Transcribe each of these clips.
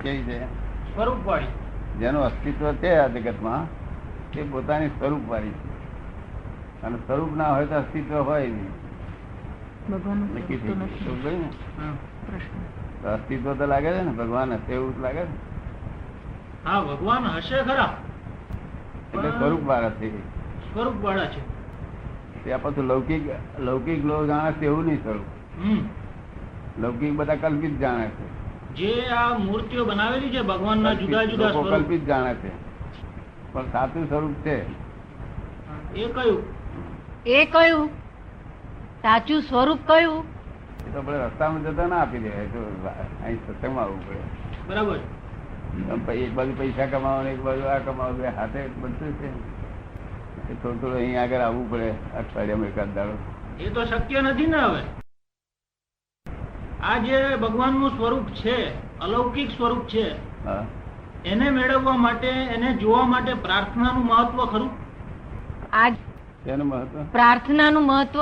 કેવી છે? સ્વરૂપ વાળી. જેનું અસ્તિત્વ છે આ જગતમાં તે પોતાની સ્વરૂપ વાળી છે, અને સ્વરૂપ ના હોય તો અસ્તિત્વ હોય નહીં. નક્કી થઈ ગયું. સમજ પડી ને? તો અસ્તિત્વ તો લાગે છે ને, ભગવાન હશે એવું લાગે છે. હા, ભગવાન હશે ખરા, એટલે સ્વરૂપ વાળા છે. સ્વરૂપ વાળા છે. ત્યાં પાછું લૌકિક લોકો જાણે છે એવું નહીં સ્વરૂપ. લૌકિક બધા કલ્પિત જાણે છે. જે આ મૂર્તિઓ બનાવેલી છે ભગવાનના જુદા જુદા લોકો સ્વરૂપ, કલ્પિત જાણે છે, પણ સાચું સ્વરૂપ છે એ કયું? એ કયું સાચું સ્વરૂપ કયું? એ તો આપણે રસ્તામાં જતા ના આપી દેવાય, તો અહીં સત્સંગમાં આવવું પડે. બરાબર. એક બાજુ પૈસા કમાવો, એક બાજુ આ કમાવો, બે હાથે બધું છે. થોડું થોડું અહીં આગળ આવવું પડે અઠવાડિયામાં એકાદ દાડો. એ તો શક્ય નથી ને. હવે આ જે ભગવાનનું સ્વરૂપ છે, અલૌકિક સ્વરૂપ છે, હા, એને મેળવવા માટે, એને જોવા માટે પ્રાર્થનાનું મહત્વ ખરું? આ તેનું મહત્વ પ્રાર્થનાનું મહત્વ.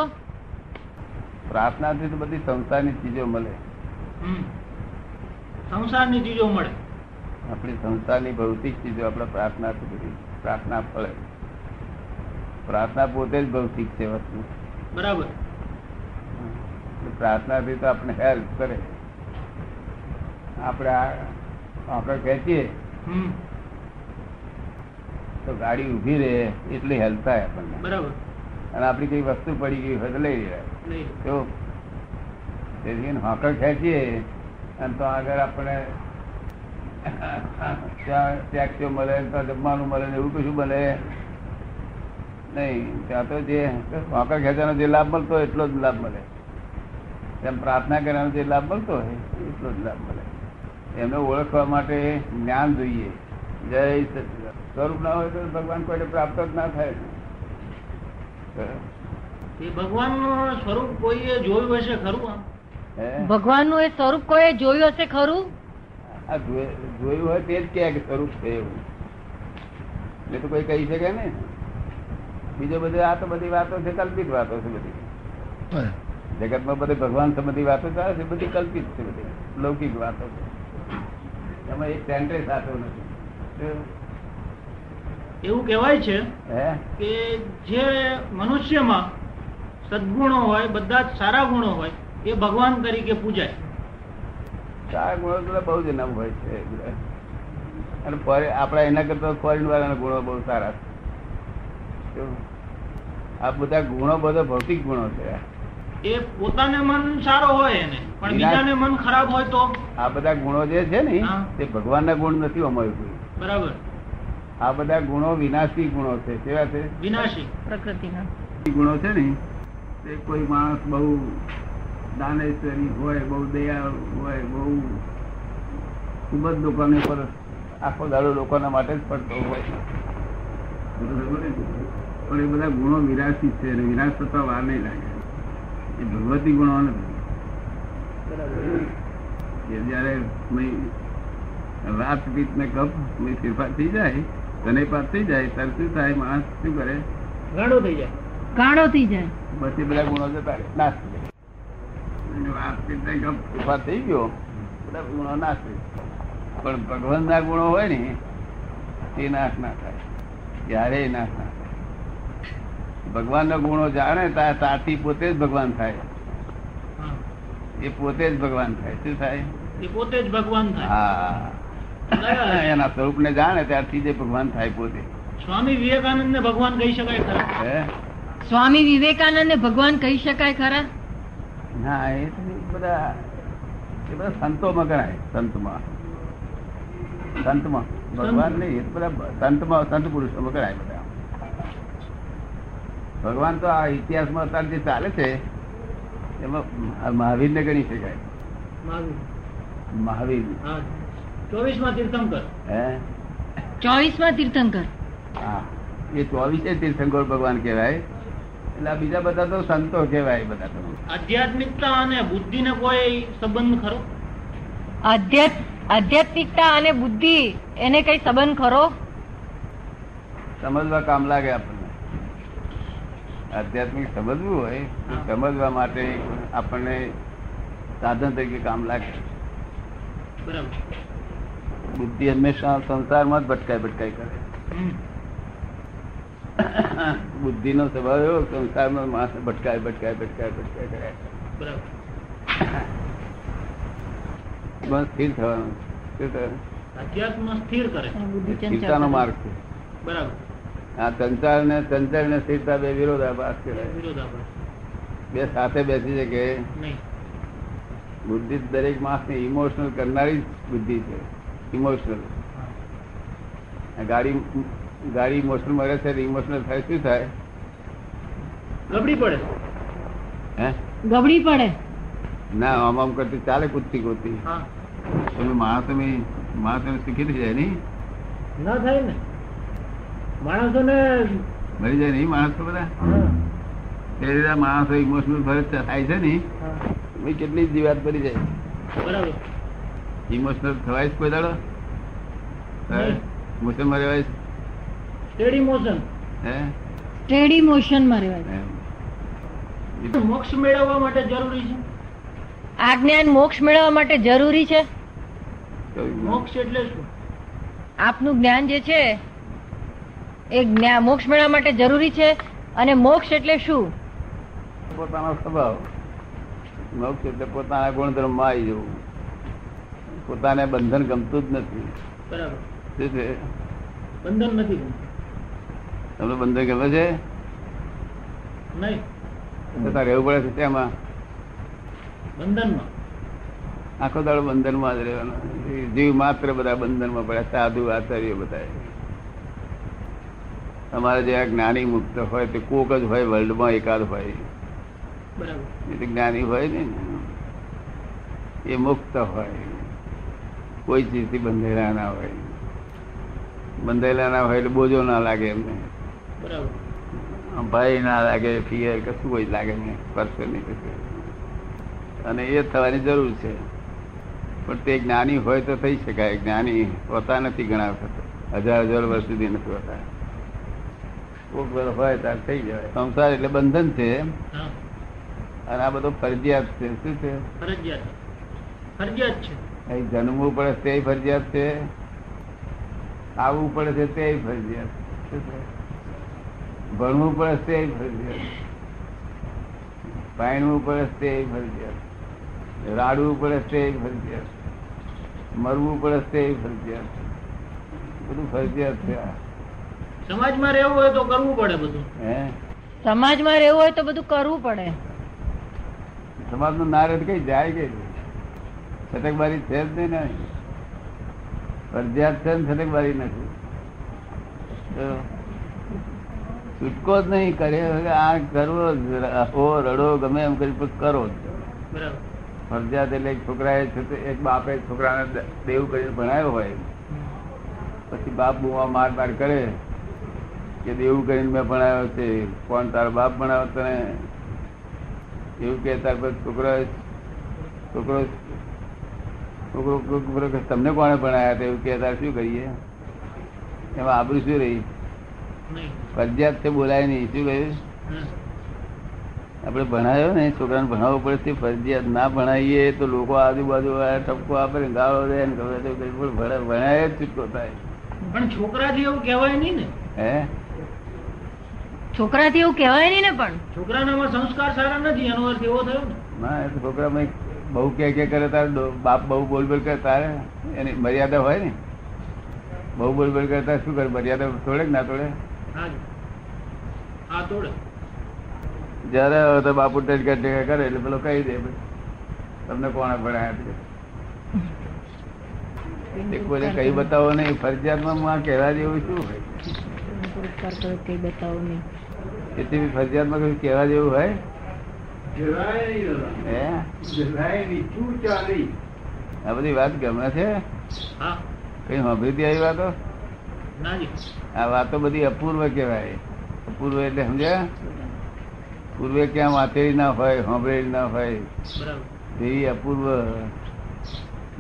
પ્રાર્થનાથી તો બધી સંસારની ચીજો મળે. સંસારની ચીજો મળે. આપણી સંસારની ભૌતિક ચીજો આપણે પ્રાર્થનાથી બધી પ્રાર્થના ફળે. પ્રાર્થના પોતે જ ભૌતિક છે વસ્તુ. બરાબર. પ્રાર્થનાથી તો આપણે હેલ્પ કરે. આપણે આગળ ખેંચીએ તો ગાડી ઉભી રહે એટલી હેલ્પ થાય આપણને. બરાબર. અને આપણી કઈ વસ્તુ પડી ગઈ હોય તો લઈ રહ્યા તો તેથી હોકર ખેંચીએ અને તો આગળ આપણે ત્યાં ટેક્સીઓ મળે, ત્યાં જમવાનું મળે ને એવું કશું મળે નહીં. ત્યાં તો જે હોકર ખેંચવાનો જે લાભ મળતો હોય એટલો જ લાભ મળે. તેમ પ્રાર્થના કરવાનો જે લાભ મળતો હોય એટલો જ લાભ મળે. એમને ઓળખવા માટે જ્ઞાન જોઈએ. જય સચિદાનંદ. સ્વરૂપ ના હોય તો ભગવાન કોઈને પ્રાપ્ત જ ના થાય. એ ભગવાનનું સ્વરૂપ કોઈએ જોયું હશે ખરું? આમ ભગવાનનું એ સ્વરૂપ કોઈએ જોયું હશે ખરું? આ જોયું હોય તે જ કે સ્વરૂપ છે એવું. એટલે તો કોઈ કહી શકે ને. બીજો બધું આ તો બધી વાતો છે, કલ્પિત વાતો છે બધી. જગતમાં બધી ભગવાન સંબંધી વાતો ચાલે છે, બધી કલ્પિત છે, બધી લૌકિક વાતો છે. એમાં એક સેન્ટ્રે સાચો નથી. એવું કહેવાય છે હે કે જે મનુષ્યમાં સદગુણો હોય, બધા જ સારા ગુણો હોય, એ ભગવાન તરીકે પૂજાય. સારા ગુણો તો બહુ જ નામ હોય છે. અને આપણા એના કરતા ફોરેન વાળાના ગુણો બહુ સારા છે. આ બધા ગુણો બધા ભૌતિક ગુણો છે. એ પોતાને મન સારો હોય એને, પણ બીજાને મન ખરાબ હોય તો આ બધા ગુણો જે છે ને તે ભગવાનના ગુણ નથી અમારું કોઈ. બરાબર. આ બધા ગુણો વિનાશી ગુણો છે. કેવા છે? વિનાશી પ્રકૃતિના ગુણો છે ને તે કોઈ માણસ બહુ દાનેશ્વરી હોય, બહુ દયાળુ હોય, બહુ ખૂબ જ લોકોને પર આખો દાડો લોકોના માટે જ પડતો હોય, પણ એ બધા ગુણો વિનાશી છે અને વિનાશ થતા વાર નહીં લાગે. એ ભગવતી ગુણો નથી. જયારે રાત પીત ને કપ ફેરફાર થઈ જાય, તને પાસ થઈ જાય, ત્યારે શું થાય? માણસ શું કરે? ગાળો થઈ જાય. ગાળો થઈ જાય. પછી બધા ગુણો જતા નાશ થઈ જાય. રાત પીત ને કપ ફેરફાર થઈ ગયો, બધા ગુણો નાશ થઈ જાય. પણ ભગવાન ના ગુણો હોય ને તે નાશ ના થાય, ક્યારેય નાશ ના થાય. ભગવાન ના ગુણો જાણે ત્યાં સાથી પોતે જ ભગવાન થાય. એ પોતે જ ભગવાન થાય. શું થાય? એ પોતે જ ભગવાન થાય. હા, એના સ્વરૂપ ને જાણે ત્યારથી જે ભગવાન થાય પોતે. સ્વામી વિવેકાનંદ ને ભગવાન કહી શકાય ખરા? હે, સ્વામી વિવેકાનંદ ને ભગવાન કહી શકાય ખરા? ના, એ બધા સંતોમાં ગણાય. સંતમાં ભગવાન નહીં, એ બધા સંતમાં, સંત પુરુષોમાં ગણાય બધા. ભગવાન તો આ ઇતિહાસમાં અત્યારે જે ચાલે છે એમાં મહાવીર ને ગણી શકાય. મહાવીર 24માં તીર્થંકર. હે, 24માં તીર્થંકર. હા, એ 24 તીર્થંકર ભગવાન કહેવાય. એટલે આ બીજા બધા તો સંતો કહેવાય. બધા તો આધ્યાત્મિકતા અને બુદ્ધિ ને કોઈ સંબંધ ખરો? આધ્યાત્મિકતા અને બુદ્ધિ એને કઈ સંબંધ ખરો? સમજવા કામ લાગે આપણને. આધ્યાત્મિક સમજવું હોય તો સમજવા માટે આપણને સાધન તરીકે કામ લાગે. બરાબર. બુદ્ધિ હંમેશા સંસારમાં જ ભટકાય કરે. હમ. બુદ્ધિ નો સ્વભાવ એવો સંસારમાં માણસ ભટકાય કરે. બરાબર. બસ સ્થિર થવાનું. શું થવાનું? અધ્યાત્મ સ્થિર કરે. બુદ્ધિ સ્થિરતાનો માર્ગ છે. બરાબર. આ ચંચળ ને સ્થિરતા બે વિરોધાભાસ કહેવાય. વિરોધાભાસ બે સાથે બેસી છે કે નહીં. બુદ્ધિ દરેક માણસ ને ઇમોશનલ કરનારી જ બુદ્ધિ છે. ઇમોશનલ ગાડી ઇમોશનલ મળે છે. ઇમોશનલ થાય શું થાય? ગબડી પડે. હે ગબડી પડે. ના આમ કરતી ચાલે કૂદતી હા. તમે માણસો શીખી થઈ જાય નઈ? ના થાય ને. માણસોને મરી જાય નઈ માણસો બધા. તે રીતે માણસો ઇમોશનલ થાય છે ને કેટલી જીવાત પડી જાય. બરાબર. ઇમોશનલ થવાય છે કોઈ દાડો? ઇમોશન માં રહેવાય છે? Steady motion. હે સ્ટેડી મોશન માં રહેવાય. મોક્ષ મેળવવા માટે જરૂરી છે. આ જ્ઞાન મોક્ષ મેળવવા માટે જરૂરી છે. મોક્ષ એટલે શું? આપનું જ્ઞાન જે છે એ મોક્ષ મેળવવા માટે જરૂરી છે. અને મોક્ષ એટલે શું? પોતાનો સ્વભાવ. મોક્ષ એટલે પોતાના ગુણધર્મ માં આવી જવું. પોતાને બંધન ગમતું જ નથી. બરાબર. શું છે? બંધન નથી ગમતું. તમને બંધન ગમે છે? નહીં. છતાં રહેવું પડે છે તેમાં. બંધનમાં આખો દાડો બંધનમાં જ રહેવાનો. જીવ માત્ર બધા બંધનમાં પડ્યા. સાધુ આચાર્ય બધા. તમારે જે જ્ઞાની મુક્ત હોય તે કોક જ હોય વર્લ્ડમાં, એકાદ હોય. બરાબર. એ તો જ્ઞાની હોય ને એ મુક્ત હોય. કોઈ ચીજથી બંધેલા ના હોય. બંધેલા ના હોય એટલે બોજો ના લાગે એમને. બરાબર. ભય ના લાગે, ફિયર કશું કોઈ લાગે નહીં. પરસે નહીં કશું. અને એ થવાની જરૂર છે. પણ તે જ્ઞાની હોય તો થઈ શકાય. જ્ઞાની હોતા નથી ઘણા વખત. હજાર વર્ષ સુધી નથી હોતા. કોક વાર હોય ત્યારે થઈ જાય. સંસાર એટલે બંધન છે. હા. અને આ બધો ફરજિયાત છે. શું છે? ફરજિયાત છે. અહીં જન્મવું પડે તે ફરજિયાત છે. આવવું પડે છે તે ફરજિયાત. શું છે? ભણવું પડે તે ફરજિયાત. પાણવું પડે તે ફરજિયાત. રાડવું પડે તે ફરજિયાત. મરવું પડે તે ફરજિયાત. બધું ફરજિયાત છે. સમાજમાં રહેવું હોય તો કરવું પડે બધું. હે સમાજમાં રહેવું હોય તો બધું કરવું પડે. સમાજ નું ના રહે કઈ જાય કે છટકબારી છે જ નહીં ને. ફરજિયાત છે ને છટકબારી નથી. છૂટકો જ નહીં. કરે આ કરવો રડો ગમે એમ કરી કરો જ. બરાબર. ફરજિયાત એટલે એક છોકરાએ એક બાપે છોકરાને દેવું કરીને ભણાયો હોય, પછી બાપ બુવા માર કરે કે દેવું કરીને મેં ભણાયો છે, કોણ તારો બાપ ભણાવ્યો તને એવું કે ત્યાર પછી છોકરો તમને કોને ભણાયા હતા એવું કે તાર શું કરીએ? એમાં આબરૂ શું રહી? ફરજિયાત છે, બોલાય નહીં. શું કહ્યું? આપડે ભણાયો ને છોકરાને ભણાવવો પડે છે ફરજિયાત. ના ભણાવીએ તો લોકો આજુબાજુ ઠપકો આપે ને ગાળો દે ને ભણાય જ છૂટકો થાય. પણ છોકરાથી એવું કહેવાય નહીં ને. હે છોકરાથી એવું કહેવાય નહીં ને. પણ છોકરાનામાં સંસ્કાર સારા નથી એનો અર્થ એવો થયો ને. ના એ તો છોકરામાં બહુ કે કરે તારે બાપ બહુ બોલ કરે તારે એની મર્યાદા હોય ને. બહુ બોલ કરતા શું કરે? મર્યાદા તોડે કે ના તોડે? હા તોડે. જયારે તો બાપુ ટેકા કરે એટલે પેલો કહી દે તમને કોણે ભણાયા? કોઈ કઈ બતાવો નહીં. ફરજિયાતમાં કહેવા જેવું શું હોય? કઈ બતાવો નહીં. એટલી ફરજિયાતમાં કઈ કહેવા જેવું હોય? આ બધી વાત ગમે છે? કઈ સાંભળી આવી વાતો? આ વાતો બધી અપૂર્વ કહેવાય. અપૂર્વ એટલે સમજ્યા? પૂર્વે ક્યાં વાંચેલી ના હોય, સાંભળેલી ના હોય એવી અપૂર્વ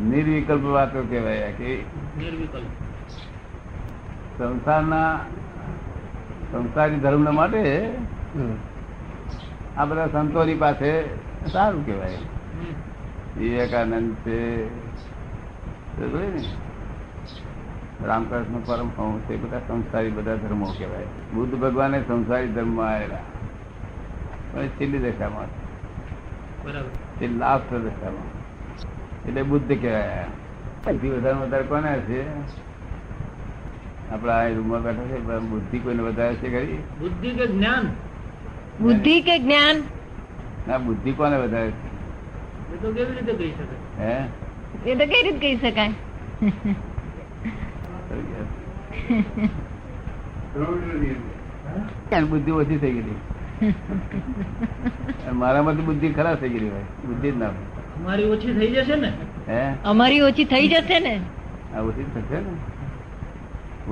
નિર્વિકલ્પ વાતો કહેવાય. કે સંસારી ધર્મ માટે આ બધા સંતોની પાસે સારું કહેવાય. વિવેકાનંદ છે ને રામકૃષ્ણ પરમહંસ એ બધા સંસારી બધા ધર્મો કહેવાય. બુદ્ધ ભગવાને સંસારી ધર્મમાં આવેલા પણ છેલ્લી દશામાં, છેલ્લી લાસ્ટ દશામાં, એટલે બુદ્ધ કહેવાય. બુદ્ધિ વધારે કોને છે? આપડા આ રૂમમાં બેઠા છે, બુદ્ધિ કોઈને વધારે છે ખરી? બુદ્ધિ કે જ્ઞાન? બુદ્ધિ કે જ્ઞાન? ના, બુદ્ધિ કોને વધારે છે? એ તો કેવી રીતે કહી શકાય? હે, એ તો કઈ રીતે કહી શકાય? બુદ્ધિ ઓછી થઈ ગયેલી. મારામાંથી બુદ્ધિ ખરાબ થઈ ગયેલી ભાઈ, બુદ્ધિ જ ના. અમારી ઓછી થઈ જશે ને? હે, અમારી ઓછી થઈ જશે ને? આ ઓછી થશે ને,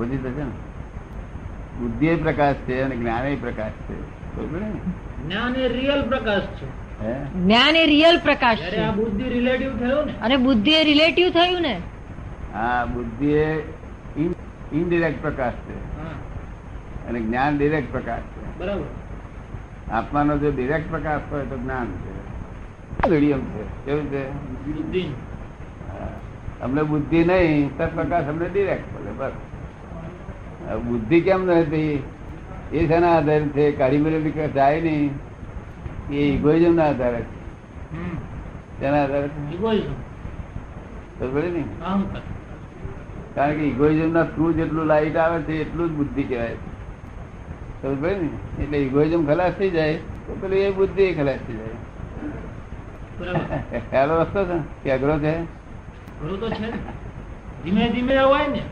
ઓછી થશે ને. બુદ્ધિ એ પ્રકાશ છે અને જ્ઞાન એ પ્રકાશ છે. બરોબર ને? જ્ઞાન એ રિયલ પ્રકાશ છે. હે, જ્ઞાન એ રિયલ પ્રકાશ જ્યારે છે આ બુદ્ધિ રિલેટિવ થયો ને, અને બુદ્ધિ એ રિલેટિવ થયું ને. હા, બુદ્ધિ એ ઇનડિરેક્ટ પ્રકાશ છે હા, અને જ્ઞાન ડિરેક્ટ પ્રકાશ છે. બરાબર. આત્માનો જો ડિરેક્ટ પ્રકાશ હોય તો જ્ઞાન છે, મીડિયમ છે. કેવું છે? બુદ્ધિ હા. અમને બુદ્ધિ નહીં તો પ્રકાશ અમને ડિરેક્ટ મળે. બસ. હવે બુદ્ધિ કેમ નથી? એ શેના આધારે છે? કાઢી મેળવી જાય નહીં, એ ઇગોઇઝમ ના આધારે છે. તેના આધારે છે. ઇગોઇઝમ, ખબર ને? અહંકાર. કારણ કે ઇગોઇઝમ ના થ્રુ જેટલું લાઈટ આવે છે એટલું જ બુદ્ધિ કહેવાય છે. ખબર ને? એટલે ઇગોઇઝમ ખલાસ થઈ જાય તો પેલું એ બુદ્ધિ ખલાસ થઈ જાય. બરાબર. ખ્યાલો રસ્તો છે કે અઘરો છે? ખરું તો છે ને. ધીમે ધીમે હોય ને.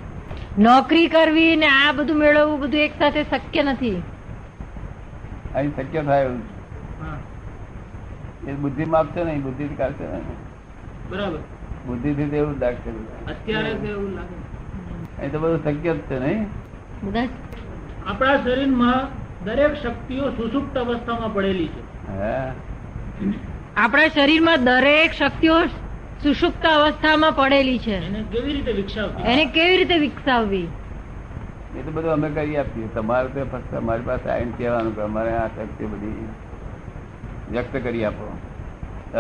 નોકરી કરવી ને આ બધું મેળવવું બધું એક સાથે શક્ય નથી. અહીં શક્ય થાય એવું છે. હા, એ બુદ્ધિ માપશે નહીં, બુદ્ધિ કાઢશે નહીં. બરાબર. બુદ્ધિ થી એવું જ લાગશે. અત્યારે તો એવું લાગે. અહીં તો બધું શક્ય જ છે નહીં. બધા આપણા શરીરમાં દરેક શક્તિઓ સુષુપ્ત અવસ્થામાં પડેલી છે. હા, આપણા શરીરમાં દરેક શક્તિઓ સુષુપ્ત અવસ્થામાં પડેલી છે. એને કેવી રીતે વિકસાવતી? એને કેવી રીતે વિકસાવવી? એ તો બધું અમે કરી આપીએ. તમારે તો ફક્ત અમારી પાસે આવીને કહેવાનું કે અમારે આ શક્તિ બધી વ્યક્ત કરી આપો.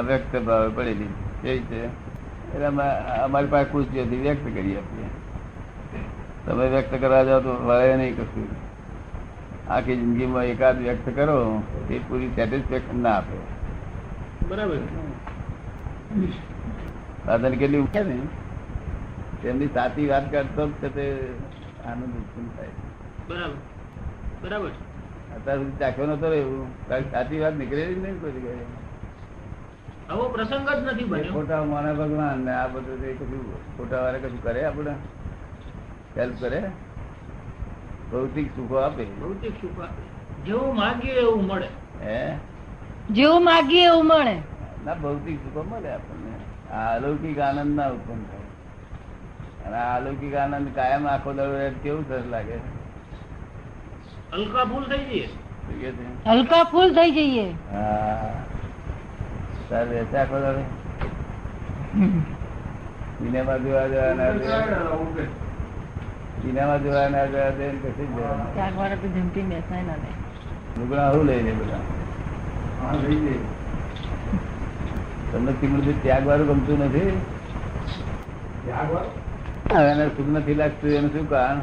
અવ્યક્ત ભાવે પડેલી કેવી છે એટલે અમારી પાસે ખુશી હતી, વ્યક્ત કરી આપીએ. તમે વ્યક્ત કરવા જાઓ તો વળે નહીં કશું. આખી જિંદગીમાં એકાદ વ્યક્ત કરો એ પૂરી સેટિસ્ફેક્શન ના આપે. બરાબર. સાધન કેટલી ઉઠે ને તેમની સાચી વાત કરતો જ છે તે આનંદ ઉત્પન્ન થાય. બરાબર. બરાબર. અત્યાર સુધી ચાખ્યો નતો એવું, તારી સાચી વાત નીકળેલી જ નહીં કોઈ જગ્યાએ. આવો પ્રસંગ જ નથી બન્યો. ખોટા માને ભગવાન ને આ બધું કશું ખોટા વાળા કશું કરે આપણે હેલ્પ કરે, ભૌતિક સુખો આપે. ભૌતિક સુખ આપે. જેવું માગીએ એવું મળે. હે, જેવું માગીએ એવું મળે. ના, ભૌતિક સુખો મળે આપણને. આ અલૌકિક આનંદ ના ઉત્પન્ન થાય. અને આ અલૌકિક આનંદ કાયમ આખો દડો રહે કેવું સરસ લાગે. હલકા ફૂલ થઈ જઈએ. શું કે છે? હલકા ફૂલ થઈ જઈએ. હા, તારે રહેશે આખો દડો. સિનેમા જોવા જવાના, સિનેમા જોવા ના જવા દે કશું જ જવાનું. ચાર વાર તો જમતી બેસાય ના લે. લુગડા શું લઈ લે બધા? તમને ચીમડું ત્યાગ વાળું ગમતું નથી? એને સુખ નથી લાગતું એનું શું કારણ?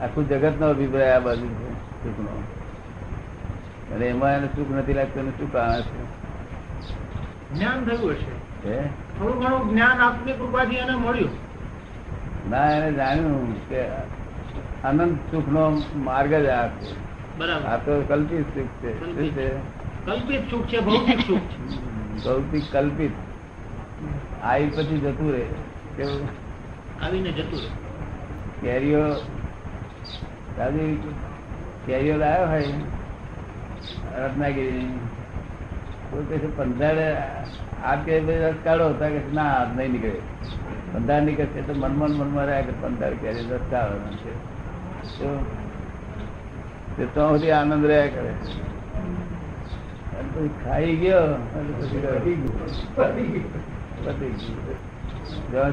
આખું જગત નો અભિપ્રાય આ બાજુ છે સુખ નો, અને એમાં એને સુખ નથી લાગતું એનું શું કારણ છે? જ્ઞાન થયું હશે. હે? થોડું ઘણું જ્ઞાન આપની કૃપાથી એને મળ્યું. ના, એને જાણ્યું કે આનંદ સુખ નો માર્ગ જ આ છે. બરાબર. આ તો કલ્પિત સુખ છે. શું છે? કલ્પિત સુખ છે, ભૌતિક સુખ છે. ભૌતિક કલ્પિત. આવી પછી જતું રહે. કેવું? આવીને જતું રહે. કેરીઓ કેરીઓ લાવ્યો હોય રત્નાગીરી, કોઈ કહે 15 આ કે રસ કાઢો કે ના હાથ નહીં નીકળે. 15 નીકળશે તો મનમાં રહ્યા કે 15 કેરી રસ કાઢવાનો છે. તો સુધી આનંદ રહ્યા કરે. પછી ખાઈ ગયો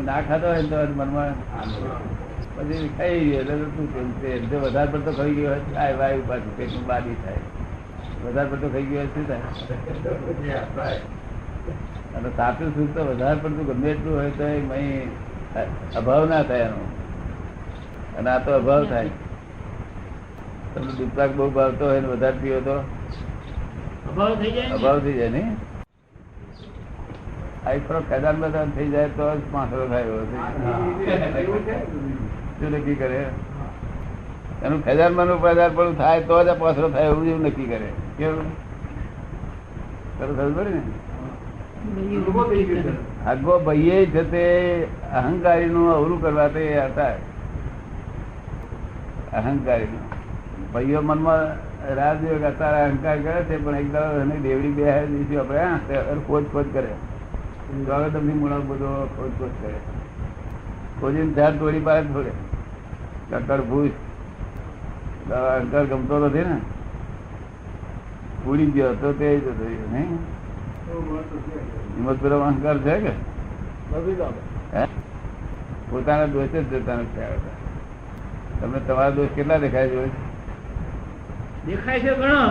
ના ખાતો હોય તો મનમાં પછી ખાઈ ગયો એટલે શું કેમ છે? વધારે પડતો ખાઈ ગયો હોય વાયુ પાછું પેટનું બાદી થાય. વધારે પડતો ખાઈ ગયો શું થાય? અને સાચું સુખ તો વધારે પડતું ગમે એટલું હોય તો અભાવ ના થાય એનો, અને આ તો અભાવ થાય. તમને દુપલાક બહુ ભાવતો હોય ને વધારે પીવો તો અભાવ થઈ જાય ને? અભાવ થઈ જાય ને. આ એક થોડો ખેદાન બદાન થઈ જાય તો જ પાંસરો થાય. શું નક્કી કરે એનું ખેદાનમાં નું પદાર પણ થાય તો જ આ પાંસરો થાય એવું જેવું નક્કી કરે. કેવું ખબર ને? આગો ભાઈએ છે તે અહંકારી નું અવરું કરવા તે હતા. અહંકારી નું ભાઈઓ મનમાં રાજયોગ અત્યારે અહંકાર કરે છે, પણ એકદમ દેવડી બે આપણે ખોજ ખોજ કરે. ગવર્નરની મૂળા બધો ખોજ ખોજ કરે. ખોજીને ઝાડ તોડી પાડે થોડે કકડ ભૂસ. અહંકાર ગમતો નથી ને, ઉડી ગયો તો તે જતો રહ્યો નહીં. હિંમત પેલો અહંકાર છે કે પોતાના દોષ જ જતા નથી. તમને તમારા દોષ કેટલા દેખાય છે? દેખાય છે ઘણો,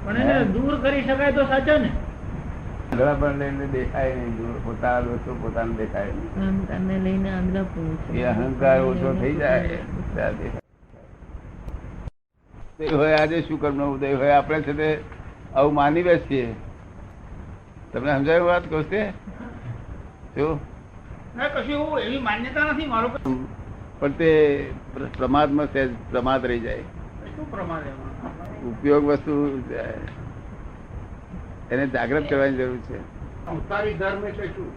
પણ એને દૂર કરી શકાય તો સાચા ને. આગળ પણ લઈને દેખાય નહીં દૂર. પોતાના દોષો પોતાને દેખાય નહીં. એ અહંકાર ઓછો થઈ જાય ત્યાં દેખાય હોય. આજે શું કર્મ ઉદય હોય આપણે છે તે આવું માની બેસીએ. તમને સમજાય વાત કહું છે શું? કશું એવું એવી માન્યતા નથી મારો. પણ તે પ્રમાદમાં સહેજ પ્રમાદ રહી જાય. શું પ્રમાદ એમાં? ઉપયોગ વસ્તુ એને જાગૃત કરવાની જરૂર છે. સંસારી ધર્મ એટલે શું?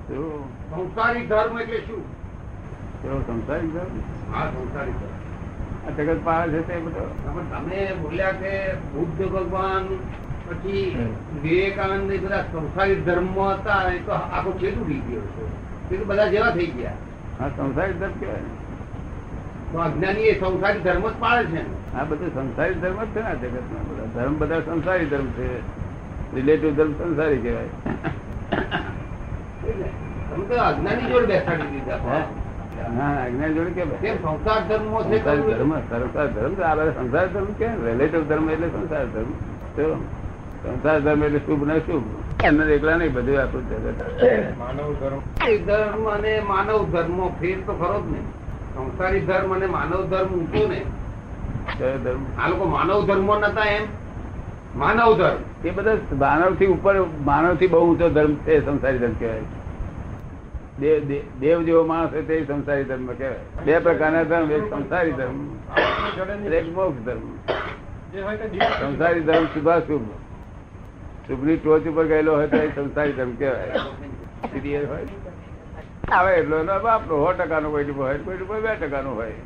શું સંસારી ધર્મ એટલે શું? એવો સંસારિક ધર્મ? હા, સંસારી ધર્મ. આ જગત પાડે છે તે બધો. તમે બોલ્યા કે બુદ્ધ ભગવાન પછી વિવેકાનંદ એ બધા સંસારી ધર્મ હતા, એ તો આખો છેટું થઈ ગયો છે. એ તો બધા જેવા થઈ ગયા. હા, સંસારિક ધર્મ કહેવાય. તો અજ્ઞાની એ સંસારી ધર્મ જ પાળે છે ને. આ બધું સંસારી ધર્મ જ છે ને. આ જગતમાં બધા ધર્મ બધા સંસારી ધર્મ છે. રિલેટિવ ધર્મ સંસારી કહેવાય. તમે તો અજ્ઞાની જોડે બેસાડી દીધા. ના, અજ્ઞાન જોડે કે કેમ સંસાર ધર્મો છે? સંસાર ધર્મ સંસાર ધર્મ આ બધા સંસાર ધર્મ કે રિલેટિવ ધર્મ એટલે સંસાર ધર્મ. સંસાર ધર્મ એટલે શુભ ને શુભ એમને એકલા નહીં, બધું આપણું જગત. માનવ ધર્મ અને માનવ ધર્મ ફેર તો ખરો જ ને. સંસારી ધર્મ અને માનવ ધર્મ ઊંચો ને. કયો ધર્મ? આ લોકો માનવ ધર્મો નતા એમ. માનવ ધર્મ એ બધા માનવ થી ઉપર, માનવ થી બહુ ઊંચો ધર્મ છે સંસારી ધર્મ કહેવાય. દેવ જેવો માણસ હોય તે સંસારી ધર્મ કહેવાય. બે પ્રકારના ધર્મ, એક સંસારી ધર્મ, એક મોક્ષ ધર્મ. સંસારી ધર્મ શુભાશુભ, શુભ ની ટોચ ઉપર ગયેલો હોય તો એ સંસારી ધર્મ કહેવાય. આવે એટલો આપણો 100% નો કોઈ હોય, કોઈ 2% નો હોય.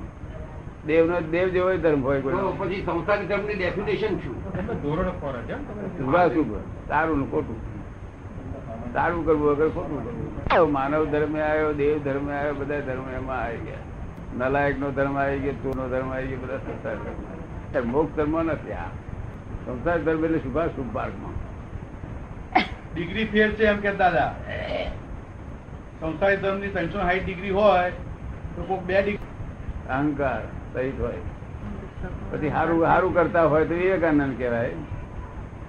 દેવ નો દેવ જેવો ધર્મ હોય. કોઈ પછી સંસારી ધર્મ ની ડેફિનેશન શું? શુભાશુભ, સારું ને ખોટું, સારું કરવું વગર ખોટું કરવું. માનવ ધર્મ આવ્યો, દેવ ધર્મ આવ્યો, બધા ધર્મ એમાં આવી ગયા. નલાયક નો ધર્મ આવી ગયો, તું નો ધર્મ આવી ગયો, બધા સંસાર ધર્મ. મોક્ષ ધર્મ નથી. આ સંસાર ધર્મ એટલે શુભાશુભ માર્ગમાં ડિગ્રી ફેર છે એમ કે દાદા. સંસારી ધર્મ ની 360 ડિગ્રી હોય તો કોઈક 2 ડિગ્રી અહંકાર સહિત હોય. પછી સારું સારું કરતા હોય તો વિવેકાનંદ કહેવાય,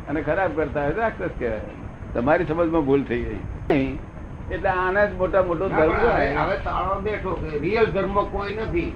અને ખરાબ કરતા હોય તો રાક્ષસ કહેવાય. તમારી સમજમાં ભૂલ થઈ ગઈ. એટલે આના જ મોટા મોટો ધર્મ હવે તાળો બેઠો કે રિયલ ધર્મ કોઈ નથી.